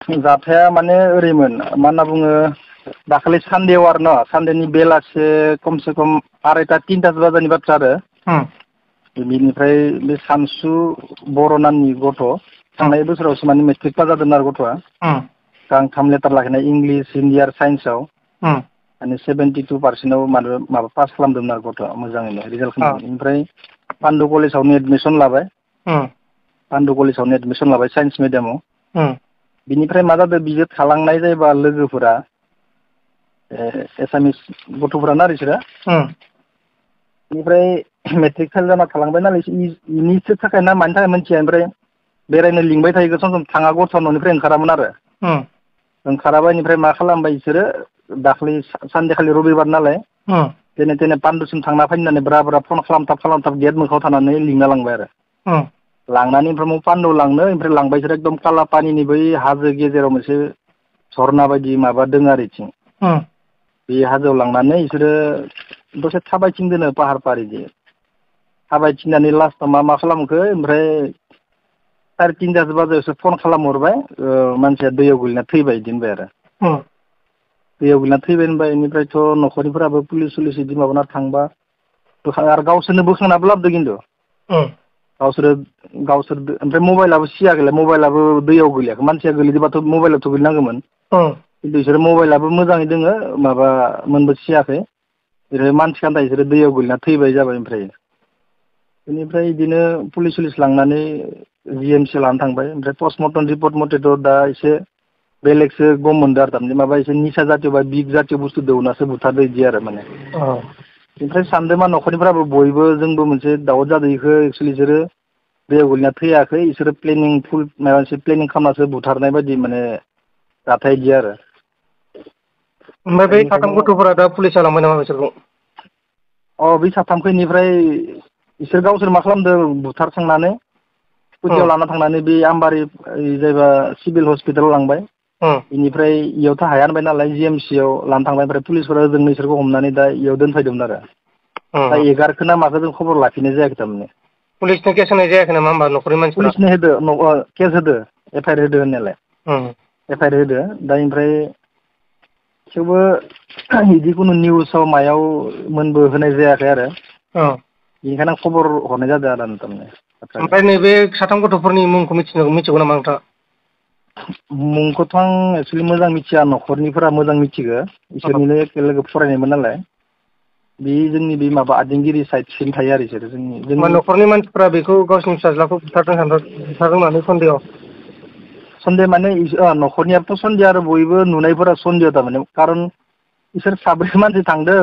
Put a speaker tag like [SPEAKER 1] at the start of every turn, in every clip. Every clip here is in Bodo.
[SPEAKER 1] जाथाया माने ओरैमोन मा होनना बुङो दाखालि सानदेआव आरो न सानदेनि बेलासे खमसे खम आरायता तिनथासो बाजानि बाथ्रा आरो बिनिफ्राय बे सानसु बर' नामनि गथ' थांनाय बोसोरावसो माने मेट्रिक पास जादोंमोन आरो गथ'आ गांथाम लेटार लाखिनाय इंलिस हिन्दी आरो साइन्सआव माने 72% माबा पास खालामदोंमोन आरो गथ'आ मोजाङैनो रिजाल्ट खालामनानै ओमफ्राय पान्डु कलेजावनो एडमिसन लाबाय पान्डु कलेजावनो एडमिसन लाबाय साइन्स मिडियामाव बिनिफ्राय मा जादों बियो थालांनाय जायोबा लोगोफोरा एसामिस गथ'फोरानो आरो बिसोरो बेनिफ्राय मेट्रिक फेल जाना थालांबाय नालाय इनिसो थाखाय ना मानि थाखाय मिथिया ओमफ्राय बेरायनो लिंबाय थायो सम सम थाङा गथ'आ न'निफ्राय ओंखारामोन आरो ओंखाराबा बेनिफ्राय मा खालामबाय बिसोरो दाख्लै सानदेखालि रबिबार नालाय जेने तेने पान्डुसिम थांना फै होननानै ब्रा ब्रा फन खालामथाब गेट मोखाङाव थानानै लिंना लांबाय आरो लांनानै ओमफ्राय पान्डुआव लांनो ओमफ्राय लांबाय बिसोर एकदम कालापानिनि बै हाजो गेजेराव मोनसे झरना बायदि माबा दङ आरो बिथिं बे हाजोआव लांनानै बिसोरो दसे थाबायथिंदोनो पाहार पार बिदि थाबायथिंनानै लास्टआव मा खालामखो ओमफ्राय साराय तिनथासो बाजियावसो फन खालामहरबाय मानसिया दैयाव गोलैना थैबाय बिदि होनबाय आरो दैयाव गोलैना थैबाय होनबाय बेनिफ्रायथ' न'खरनिफोराबो पुलिस सुलिस बिदि माबाना थांबा आरो गावसोरनो बोखांनाबो लाबोदो खिन्थु गावसोर ओमफ्राय मबाइलाबो सियाखैलाय मबाइलाबो दैयाव गोलैयाखै मानसिया गोलैदोंबाथ' मबाइलावथ' गोलैनांगौमोन खिन्थु बिसोरो मबाइलाबो मोजाङै दोङो माबा मोनबो सियाखै ओरैनो मानसि खान्दा बिसोरो दैयाव गोलैना थैबाय जाबाय ओमफ्राय बेनिफ्राय बिदिनो पुलिस सुलिस लांनानै जिएमसि लानानै थांबाय ओमफ्राय पस्टमर्टम रिपर्ट मथेथ' दा एसे बेलेगसो गम मोनदों आरो थारमाने माबा एसे निसा जातिय बा बिग जातिय बुस्थु दौनासो बुथारदो बिदि आरो माने ओमफ्राय सानदों मा न'खरनिफ्राबो बयबो जोंबो मोनसे दावट जादों बेखौ एक्सुवेलि बिसोरो दैयाव गोलैना थैयाखै बिसोरो प्लेनिं फुल माबा मोनसे प्लेनिं खालामनासो बुथारनाय बायदि माने जाथाय बिदि आरो
[SPEAKER 2] ओमफ्राय बै साथाम गथ'फोरा दा पुलिसा लांबाय नामा बिसोरखौ
[SPEAKER 1] बै साथामखौ इनिफ्राय बिसोर गावसोर मा खालामदों बुथारखांनानै स्कुटियाव लाना थांनानै बे आमबारि जायबा सिभिल हस्पिटालाव लांबाय बेनिफ्राय इयावथ' हाया होनबाय नालाय जिएमसियाव लानो थांबाय ओमफ्राय पुलिसफोरा ओजोंनो इसोरखौ हमनानै दा इयाव दोनफैदोंमोन आरो दा एगारखो ना माखो जों खबर लाफिननाय जायाखै थारमाने
[SPEAKER 2] पुलिसनो केस होनाय जायाखै नामा होमबा न'खरनि मानसिफोरा
[SPEAKER 1] पुलिसनो होदो केस होदो एफआइआर होदो होननायालाय एफआइआर होदो दा ओमफ्राय थेवबो बिदि खुनु निउसाव मायाव मोनबो होनाय जायाखै आरो बेनिखायनो आं खबर हरनाय जादों आरो थारमाने
[SPEAKER 2] ओमफ्राय नैबे साथाम गथ'फोरनि मुंखौ मिथिगौ नामा नोंथाङा
[SPEAKER 1] मुंखौथ' आं एक्सुवेलि मोजां मिथिया न'खरनिफोरा मोजां मिथिगौ इसोरनिनो एखे लोगो फरायनायमोन नालाय बे जोंनि बे माबा आदिंगिरि साइडथिं थायो आरो बिसोरो
[SPEAKER 2] होमबा न'खरनि मानसिफ्रा बेखौ गावसिनि फिसाज्लाखौ बुथारदों होननानै
[SPEAKER 1] सन्देह माने न'खरनियाथ' सन्देह आरो बयबो नुनायफोरा सन्देह थारमाने कारन इसोर साब्रै मानसि थांदों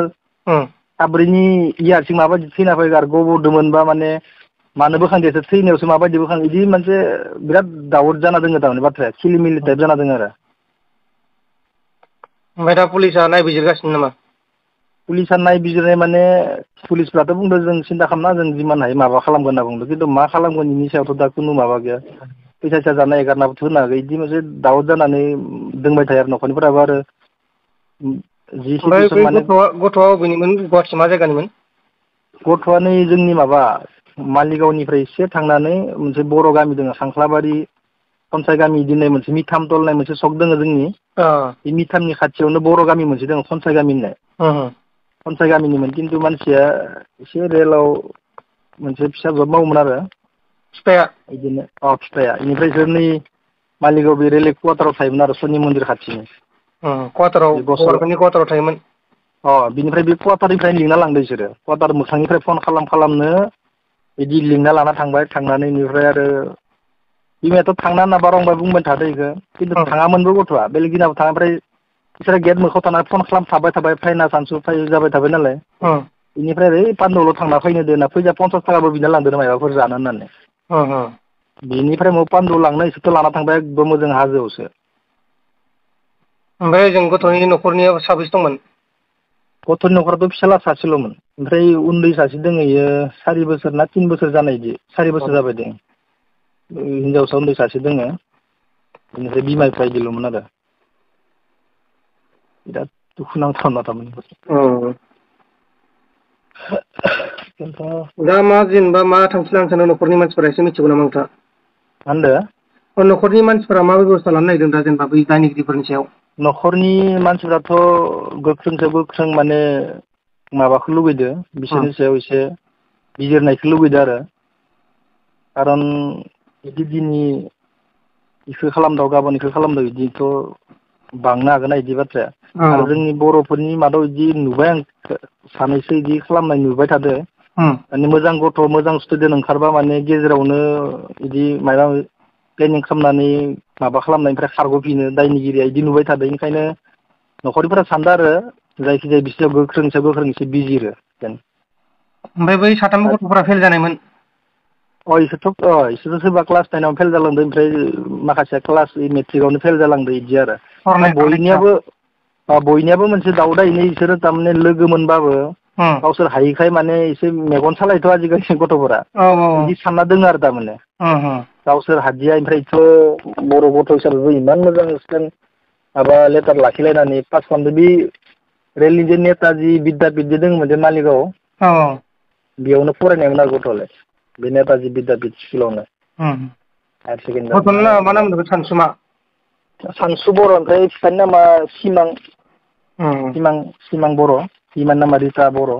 [SPEAKER 1] साब्रैनि इयारसिं माबायदि थैना फैगो आरो गब'दोंमोनबा माने मानो बोखांदियासै थैनायावसो माबायदि बोखांदो बिदि मोनसे बिराद दाउट जाना दङ थारमाने बाथ्राया खिलिमिलि टाइप जाना दङ आरो
[SPEAKER 2] ओमफ्राय दा पुलिसा नायबिजिरगासिनो नामा
[SPEAKER 1] पुलिसा नायबिजिरनाय माने पुलिसफ्राथ' बुंदों जों सिन्था खालामना जों जिमान हायो माबा खालामगोन होनना बुंदों खिन्थु मा खालामगोन बेनि सायावथ' दा खुनु माबा गैया फैसा सैसा जानाय एगारनाबोथ' होनो हागौ बिदि मोनसे दाउट जानानै दोंबाय थायो आरो न'खरनिफोराबो आरो जि
[SPEAKER 2] ओमफ्राय
[SPEAKER 1] सिटुवेसन
[SPEAKER 2] बै
[SPEAKER 1] माने
[SPEAKER 2] गथ'आ बबेनिमोन गुवाहाटि मा जायगानिमोन
[SPEAKER 1] गथ'आ नै जोंनि माबा मालिगावनिफ्राय एसे थांनानै मोनसे बर' गामि दङ खांख्लाबारि खनसाइ गामि बिदिनो मोनसे मिथाम तल होननाय मोनसे सक दङ जोंनि बे मिथामनि खाथियावनो बर' गामि मोनसे दङ खनसाइ गामि होननाय खनसाइ गामिनिमोन खिन्थु मानसिया एसे रेलाव मोनसे फिसा जब मावोमोन आरो
[SPEAKER 2] बिफाया
[SPEAKER 1] बिदिनो फिफाया बेनिफ्राय बिसोर नै मालिगाव बे रेल कवाटाराव थायोमोन आरो सनि मन्दिर खाथिनि
[SPEAKER 2] कवाटाराव बर'फोरनि कवाटाराव थायोमोन
[SPEAKER 1] बिनिफ्राय बे कवाटारनिफ्रायनो लिंना लांदो बिसोरो कवाटार मोखांनिफ्राय फन खालामनो बिदि लिंना लाना थांबाय थांनानै बेनिफ्राय आरो बिमायाथ' थांना होनना बारंबार बुंबाय थादों बेखौ खिन्थु थाङामोनबो गथ'आ बेलेग दिनाव थाङा ओमफ्राय बिसोरो गेट मोखाङाव थानानै फन खालामथाबाय थाबाय फैना सानसु फै जाबाय थाबाय नालाय बेनिफ्राय ओरै पान्दुआवल' थांना फैनो दे होनना फैसा 50 थाखाबो बिना लांदों माबाफोर जानो होननानै बेनिफ्राय पान्दुआव लांनो इसोरथ' लाना थांबाय एकदम ओजों हाजोआवसो
[SPEAKER 2] ओमफ्राय ओजों गथ'नि न'खरनिया साबैसे दंमोन
[SPEAKER 1] गथ'नि न'खराथ' फिसाला सासेल'मोन ओमफ्राय उन्दै सासे दङ इयो 4 बोसोर ना 3 बोसोर जानाय बिदि 4 बोसोर जाबाय दं हिनजावसा उन्दै सासे दङ बेनिफ्राय बिमा बिफा बिदिल'मोन आरो बिराद दुखुनांथावना थारमाने
[SPEAKER 2] दा मा जेनेबा मा थांखि लानो सानो न'खरनि मानसिफोरा एसे मिथिगौ नामा नोंथाङा
[SPEAKER 1] मा होनदो
[SPEAKER 2] न'खरनि मानसिफोरा मा बेबस्था लानो नागिरदों दा जेनेबा बै दायनिगिरिफोरनि सायाव?
[SPEAKER 1] न'खरनि मानसिफ्राथ' गोख्रोंसो गोख्रों माने माबाखौ लुगैदो बिसोरनि सायाव एसे बिजिरनायखौ लुगैदो आरो खारन बिदि दिनै इखौ खालामदाव गाबोन इखौ खालामदाव बिदिथ' बांनो हागोन ना बिदि बाथ्राया आरो जोंनि बर'फोरनि मादाव बिदि नुबाय आं सानैसो बिदि खालामनाय नुबाय थादो माने मोजां गथ' मोजां स्टुडेन्ट ओंखारबा माने गेजेरावनो बिदि माबा प्लेनिं खालामनानै माबा खालामनायनिफ्राय खारग'फिनो दायनिगिरिया बिदि नुबाय थादों ओंखायनो न'खरनिफोरा सानदों आरो जायखिजाया बिसोर गोख्रों एसे बिजिरो जेन
[SPEAKER 2] ओमफ्राय बै साथामबो गथ'फोरा फेल जानायमोन?
[SPEAKER 1] इसोरथ' सोरबा क्लास 9 फेल जालांदों ओमफ्राय माखासेया क्लास मेट्रिकआवनो फेल जालांदों बिदि आरो बयनियाबो मोनसे दाउट जाहैनो इसोरो थारमाने लोगो मोनबाबो गावसोर हायिखाय माने एसे मेगन सालायथ' आजिखालि गथ'फोरा बिदि सानना दोङो आरो थारमाने गावसोर हादिया ओमफ्रायथ' बर' गथ' हिसाबैबो इमान मोजां स्टुडेन्ट माबा लेटार लाखिलायनानै पास खालामदों बे रेलनि जे नेताजि बिद्यापिट जे दङमोन जे मालिगाव बेयावनो फरायनायमोन आरो गथ'आलाय बे नेताजि बिद्यापिट स्कुलावनो हायार
[SPEAKER 2] गथ'नि नामा मा नाम
[SPEAKER 1] सेकेण्डारि
[SPEAKER 2] मोनदों सानसुमा?
[SPEAKER 1] सानसु बर' ओमफ्राय बिफानि नामा सिमां बर' बिमानि नामा रिता बर'